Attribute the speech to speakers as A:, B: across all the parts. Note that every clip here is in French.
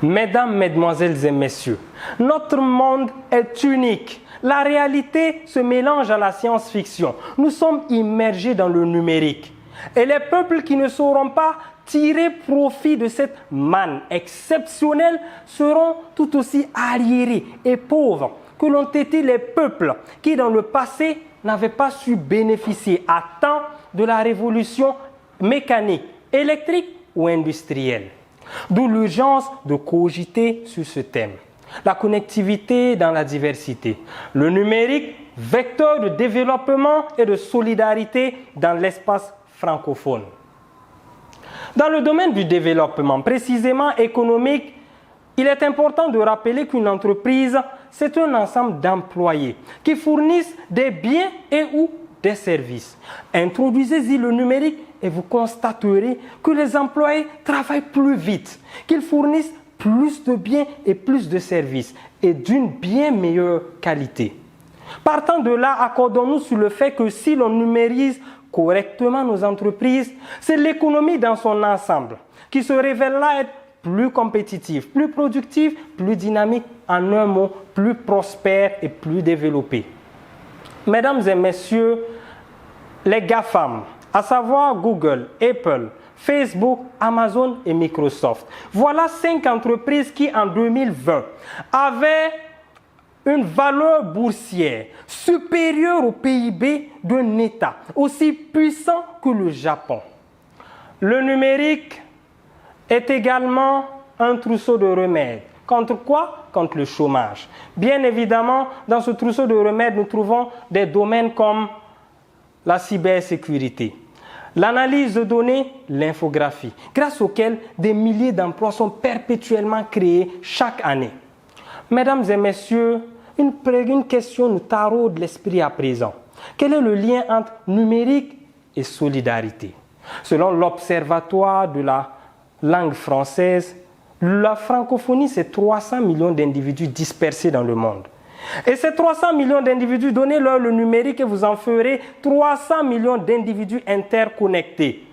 A: Mesdames, Mesdemoiselles et Messieurs, notre monde est unique. La réalité se mélange à la science-fiction. Nous sommes immergés dans le numérique. Et les peuples qui ne sauront pas tirer profit de cette manne exceptionnelle seront tout aussi arriérés et pauvres que l'ont été les peuples qui, dans le passé, n'avaient pas su bénéficier à temps de la révolution mécanique, électrique ou industrielle. D'où l'urgence de cogiter sur ce thème. La connectivité dans la diversité. Le numérique, vecteur de développement et de solidarité dans l'espace francophone. Dans le domaine du développement, précisément économique, il est important de rappeler qu'une entreprise, c'est un ensemble d'employés qui fournissent des biens et ou des services. Introduisez-y le numérique et vous constaterez que les employés travaillent plus vite, qu'ils fournissent plus de biens et plus de services et d'une bien meilleure qualité. Partant de là, accordons-nous sur le fait que si l'on numérise correctement nos entreprises, c'est l'économie dans son ensemble qui se révélera être plus compétitive, plus productive, plus dynamique, en un mot, plus prospère et plus développée. Mesdames et messieurs, les GAFAM, à savoir Google, Apple, Facebook, Amazon et Microsoft. Voilà 5 entreprises qui, en 2020, avaient une valeur boursière supérieure au PIB d'un État, aussi puissant que le Japon. Le numérique est également un trousseau de remèdes. Contre quoi? Contre le chômage. Bien évidemment, dans ce trousseau de remèdes, nous trouvons des domaines comme la cybersécurité, l'analyse de données, l'infographie, grâce auxquelles des milliers d'emplois sont perpétuellement créés chaque année. Mesdames et messieurs, une question nous taraude l'esprit à présent. Quel est le lien entre numérique et solidarité? Selon l'Observatoire de la langue française, la francophonie, c'est 300 millions d'individus dispersés dans le monde. Et ces 300 millions d'individus, donnez-leur le numérique et vous en ferez 300 millions d'individus interconnectés.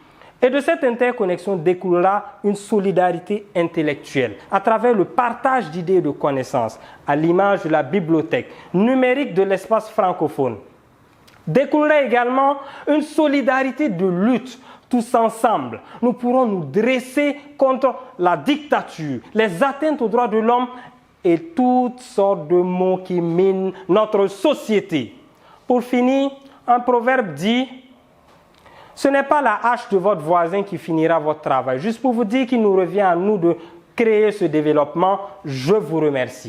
A: Et de cette interconnexion découlera une solidarité intellectuelle à travers le partage d'idées et de connaissances, à l'image de la bibliothèque numérique de l'espace francophone. Découlera également une solidarité de lutte. Tous ensemble, nous pourrons nous dresser contre la dictature, les atteintes aux droits de l'homme et toutes sortes de maux qui minent notre société. Pour finir, un proverbe dit: ce n'est pas la hache de votre voisin qui finira votre travail. Juste pour vous dire qu'il nous revient à nous de créer ce développement, je vous remercie.